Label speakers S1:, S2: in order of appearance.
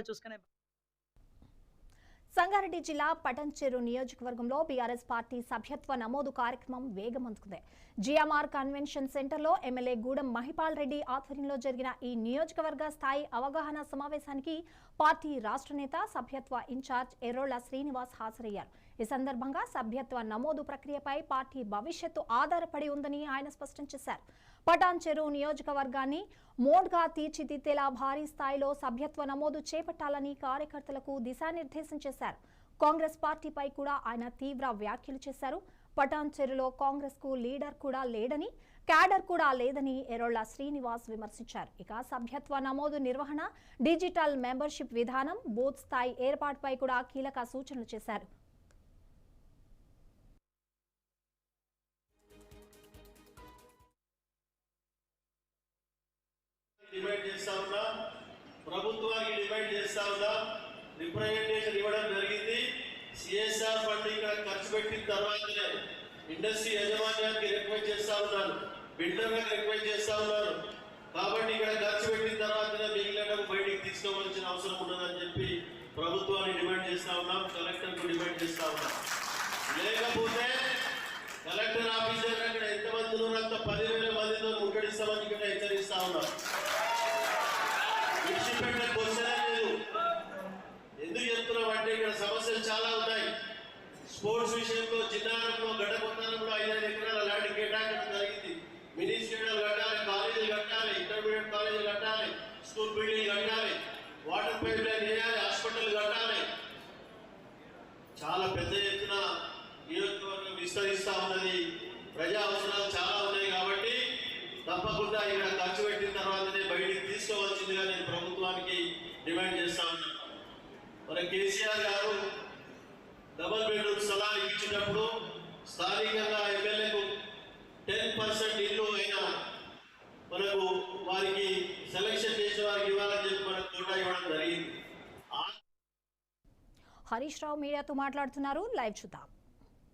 S1: చూసుకునే
S2: సంగారెడ్డి జిల్లా పటంచెరు నియోజకవర్గంలో బీఆర్ఎస్ పార్టీ సభ్యత్వ నమోదు కార్యక్రమం వేగమందుకుంది. జిఎంఆర్ కన్వెన్షన్ సెంటర్లో ఎమ్మెల్యే గూడెం మహిపాల్ రెడ్డి ఆధ్వర్యంలో జరిగిన ఈ నియోజకవర్గ స్థాయి అవగాహన సమావేశానికి పార్టీ రాష్ట్ర నేత సభ్యత్వ ఇన్ఛార్జ్ ఎర్రోళ్ల శ్రీనివాస్ హాజరయ్యారు. ఈ సందర్భంగా సభ్యత్వ నమోదు ప్రక్రియపై పార్టీ భవిష్యత్తు ఆధారపడి ఉందని ఆయన స్పష్టం చేశారు. పటాన్చెరు నియోజకవర్గాన్ని మోడ్గా తీర్చిదిద్దేలా భారీ స్థాయిలో సభ్యత్వ నమోదు చేపట్టాలని కార్యకర్తలకు దిశానిర్దేశం చేశారు. కాంగ్రెస్ పార్టీపై కూడా ఆయన తీవ్ర వ్యాఖ్యలు చేశారు. పటాన్చెరులో కాంగ్రెస్ కు లీడర్ కూడా లేడని, క్యాడర్ కూడా లేదని ఎర్రోళ్ల శ్రీనివాస్ విమర్శించారు. ఇక సభ్యత్వ నమోదు నిర్వహణ, డిజిటల్ మెంబర్షిప్ విధానం, బూత్ స్థాయి ఏర్పాటుపై కూడా కీలక సూచనలు చేశారు.
S3: ప్రభుత్వానికి డిమాండ్ చేస్తా ఉన్నాం. రిప్రజెంటేషన్ ఇవ్వడం జరిగింది. సిఎస్ఆర్ ఫండ్ ఇక్కడ ఖర్చు పెట్టిన తర్వాతనే ఇండస్ట్రీ యాజమాన్యానికి రిక్వెస్ట్ చేస్తా ఉన్నాను, బిల్డర్లకు రిక్వెస్ట్ చేస్తా ఉన్నాను. కాబట్టి ఇక్కడ ఖర్చు పెట్టిన తర్వాతనే మిగిలిన బయటికి తీసుకోవాల్సిన అవసరం ఉన్నదని చెప్పి ప్రభుత్వాన్ని డిమాండ్ చేస్తా ఉన్నాం, కలెక్టర్కు డిమాండ్ చేస్తా ఉన్నాం. లేకపోతే కలెక్టర్ ఆఫీస్ దగ్గర అక్కడ ఎంతమంది ఉన్నారో 10,000 మందితో ముట్టడిస్తామని ఇక్కడ హెచ్చరిస్తా ఉన్నాం. ఎందుకు చెప్తున్నాం అంటే ఇక్కడ సమస్యలు చాలా ఉన్నాయి. స్పోర్ట్స్ విషయంలో జిల్లాలో గడ్డకొట్టడంలో 5 ఎకరాల ల్యాండ్ కేటాయించడం జరిగింది. మినీ స్టేడియాలు కట్టాలి, కాలేజీలు కట్టాలి, ఇంటర్మీడియట్ కాలేజీలు కట్టాలి, స్కూల్ బిల్డింగ్ కట్టాలి, వాటర్ పైప్ లైన్ వేయాలి, హాస్పిటల్ కట్టాలి. చాలా పెద్ద ఎత్తున నియోజకవర్గం విస్తరిస్తా ఉన్నది. ప్రజా అవసరాలు చాలా ఉన్నాయి కాబట్టి తప్పకుండా ఇక్కడ ఖర్చు పెట్టిన తర్వాతనే బయటికి తీసుకోవాల్సిందిగా నేను ప్రభుత్వానికి డిమాండ్ చేస్తా ఉన్నాను. మన కేసీఆర్ గారు డబుల్ బెడ్రూమ్ స్థలాలు ఇచ్చినప్పుడు స్థానికంగా ఎమ్మెల్యేకు 10% ఇల్లు అయినా మనకు వారికి సెలక్షన్ చేసిన వారికి ఇవ్వాలని చెప్పి మనకు కోటా ఇవ్వడం జరిగింది.
S2: హరీష్ రావు మీడియాతో మాట్లాడుతున్నారు. లైవ్ చూద్దాం.